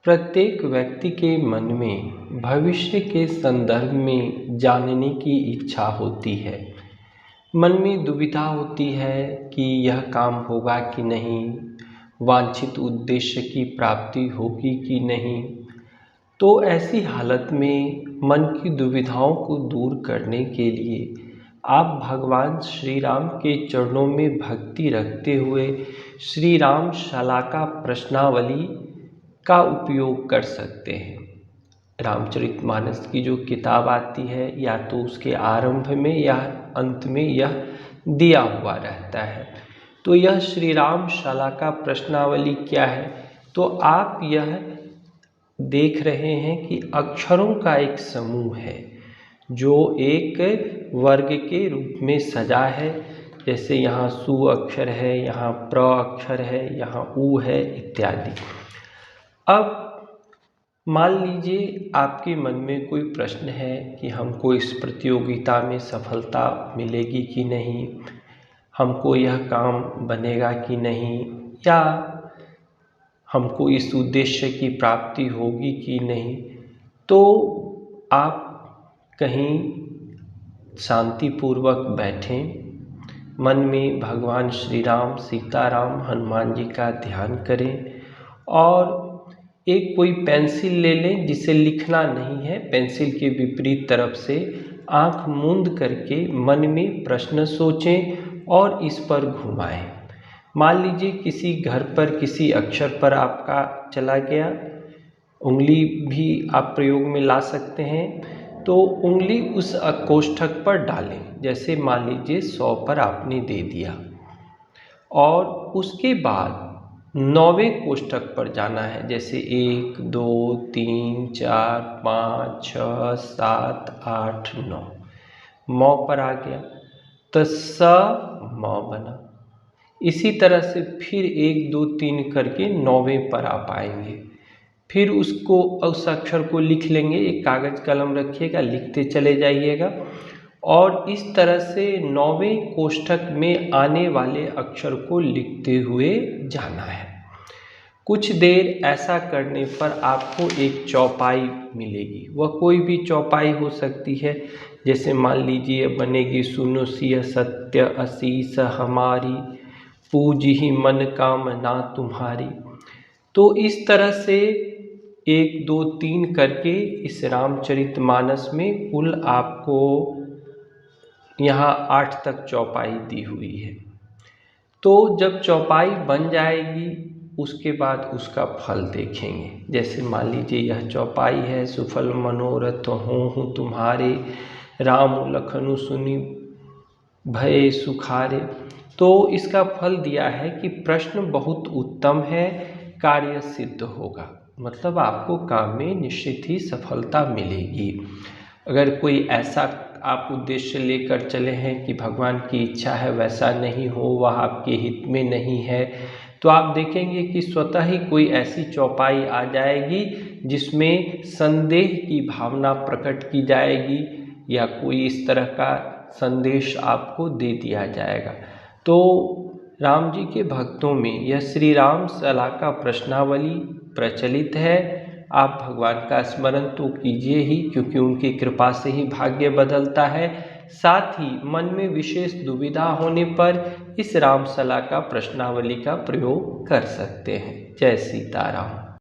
प्रत्येक व्यक्ति के मन में भविष्य के संदर्भ में जानने की इच्छा होती है। मन में दुविधा होती है कि यह काम होगा कि नहीं, वांछित उद्देश्य की प्राप्ति होगी कि नहीं। तो ऐसी हालत में मन की दुविधाओं को दूर करने के लिए आप भगवान श्री राम के चरणों में भक्ति रखते हुए श्री राम शलाका प्रश्नावली का उपयोग कर सकते हैं। रामचरितमानस की जो किताब आती है, या तो उसके आरंभ में या अंत में यह दिया हुआ रहता है। तो यह श्री राम शलाका प्रश्नावली क्या है? तो आप यह देख रहे हैं कि अक्षरों का एक समूह है जो एक वर्ग के रूप में सजा है। जैसे यहाँ सु अक्षर है, यहाँ प्र अक्षर है, यहाँ उ है इत्यादि। अब मान लीजिए आपके मन में कोई प्रश्न है कि हमको इस प्रतियोगिता में सफलता मिलेगी कि नहीं, हमको यह काम बनेगा कि नहीं, या हमको इस उद्देश्य की प्राप्ति होगी कि नहीं। तो आप कहीं शांतिपूर्वक बैठें, मन में भगवान श्री राम, सीताराम, हनुमान जी का ध्यान करें और एक कोई पेंसिल ले लें जिसे लिखना नहीं है। पेंसिल के विपरीत तरफ से आंख मूंद करके मन में प्रश्न सोचें और इस पर घुमाएं। मान लीजिए किसी घर पर किसी अक्षर पर आपका चला गया, उंगली भी आप प्रयोग में ला सकते हैं। तो उंगली उस कोष्ठक पर डालें। जैसे मान लीजिए 100 पर आपने दे दिया और उसके बाद 9वें कोष्ठक पर जाना है। जैसे 1 2 3 4 5 6 7 8 9, म पर आ गया तो स म बना। इसी तरह से फिर 1 2 3 करके 9वें पर आप आएंगे। फिर उस अक्षर को लिख लेंगे। एक कागज कलम रखिएगा, लिखते चले जाइएगा और इस तरह से 9वें कोष्ठक में आने वाले अक्षर को लिखते हुए जाना है। कुछ देर ऐसा करने पर आपको एक चौपाई मिलेगी। वह कोई भी चौपाई हो सकती है। जैसे मान लीजिए बनेगी सुनो सिय सत्य असीस हमारी, पूजी मन कामना तुम्हारी। तो इस तरह से 1 2 3 करके इस रामचरितमानस में कुल आपको यहाँ 8 तक चौपाई दी हुई है। तो जब चौपाई बन जाएगी उसके बाद उसका फल देखेंगे। जैसे मान लीजिए यह चौपाई है, सुफल मनोरथ हों तुम्हारे, राम लखन सुनि भय सुखारे। तो इसका फल दिया है कि प्रश्न बहुत उत्तम है, कार्य सिद्ध होगा। मतलब आपको काम में निश्चित ही सफलता मिलेगी। अगर कोई ऐसा आप उद्देश्य लेकर चले हैं कि भगवान की इच्छा है वैसा नहीं हो, वह आपके हित में नहीं है, तो आप देखेंगे कि स्वतः ही कोई ऐसी चौपाई आ जाएगी जिसमें संदेह की भावना प्रकट की जाएगी या कोई इस तरह का संदेश आपको दे दिया जाएगा। तो राम जी के भक्तों में यह श्री राम शलाका प्रश्नावली प्रचलित है। आप भगवान का स्मरण तो कीजिए ही, क्योंकि उनकी कृपा से ही भाग्य बदलता है। साथ ही मन में विशेष दुविधा होने पर इस राम शलाका प्रश्नावली का प्रयोग कर सकते हैं। जय सीताराम।